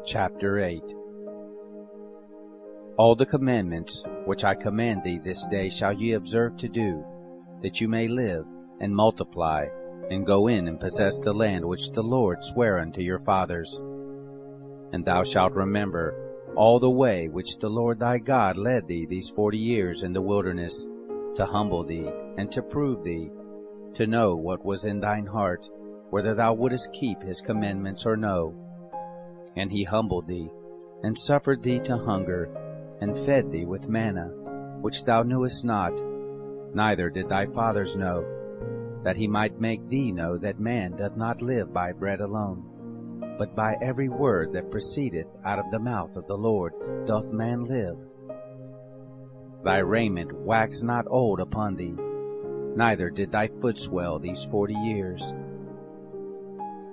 Chapter 8. All the commandments which I command thee this day shall ye observe to do, that you may live, and multiply, and go in and possess the land which the Lord sware unto your fathers. And thou shalt remember all the way which the Lord thy God led thee these 40 years in the wilderness, to humble thee, and to prove thee, to know what was in thine heart, whether thou wouldest keep his commandments or no. And he humbled thee, and suffered thee to hunger, and fed thee with manna, which thou knewest not, neither did thy fathers know, that he might make thee know that man doth not live by bread alone, but by every word that proceedeth out of the mouth of the Lord doth man live. Thy raiment waxed not old upon thee, neither did thy foot swell these 40 years.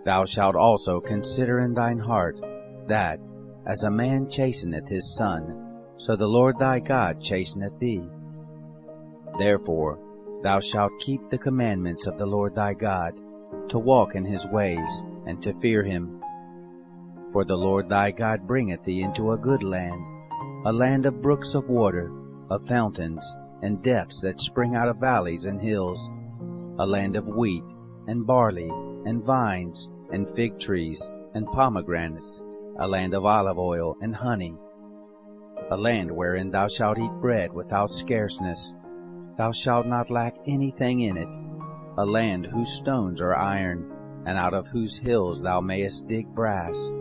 Thou shalt also consider in thine heart, that, as a man chasteneth his son, so the Lord thy God chasteneth thee. Therefore thou shalt keep the commandments of the Lord thy God, to walk in his ways, and to fear him. For the Lord thy God bringeth thee into a good land, a land of brooks of water, of fountains, and depths that spring out of valleys and hills, a land of wheat, and barley, and vines, and fig trees, and pomegranates, a land of olive oil and honey, a land wherein thou shalt eat bread without scarceness, thou shalt not lack anything in it, a land whose stones are iron, and out of whose hills thou mayest dig brass.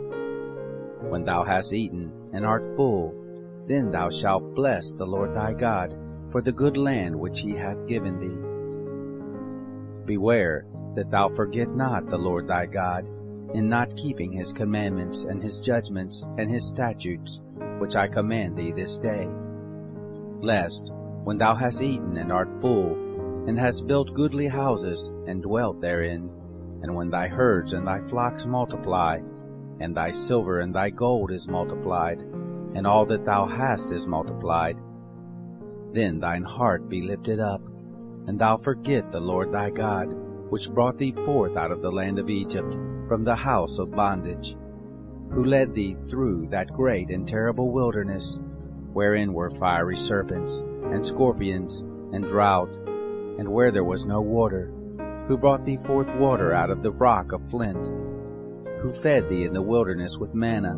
When thou hast eaten and art full, then thou shalt bless the Lord thy God for the good land which he hath given thee. Beware that thou forget not the Lord thy God, in not keeping his commandments and his judgments and his statutes, which I command thee this day. Lest, when thou hast eaten and art full, and hast built goodly houses, and dwelt therein, and when thy herds and thy flocks multiply, and thy silver and thy gold is multiplied, and all that thou hast is multiplied, then thine heart be lifted up, and thou forget the Lord thy God, which brought thee forth out of the land of Egypt, from the house of bondage, who led thee through that great and terrible wilderness, wherein were fiery serpents, and scorpions, and drought, and where there was no water, who brought thee forth water out of the rock of flint, who fed thee in the wilderness with manna,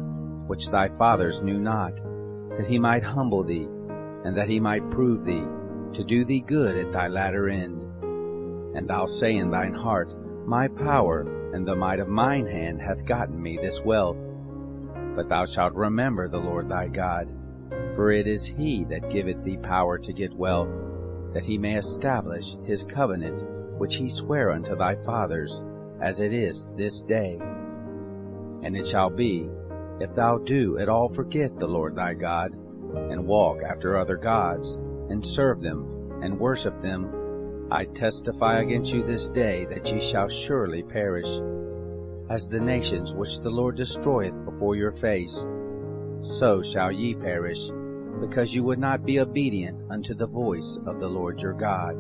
which thy fathers knew not, that he might humble thee, and that he might prove thee, to do thee good at thy latter end. And thou say in thine heart, My power and the might of mine hand hath gotten me this wealth. But thou shalt remember the Lord thy God, for it is he that giveth thee power to get wealth, that he may establish his covenant, which he sware unto thy fathers, as it is this day. And it shall be, if thou do at all forget the Lord thy God, and walk after other gods, and serve them, and worship them, I testify against you this day that ye shall surely perish, as the nations which the Lord destroyeth before your face. So shall ye perish, because you would not be obedient unto the voice of the Lord your God.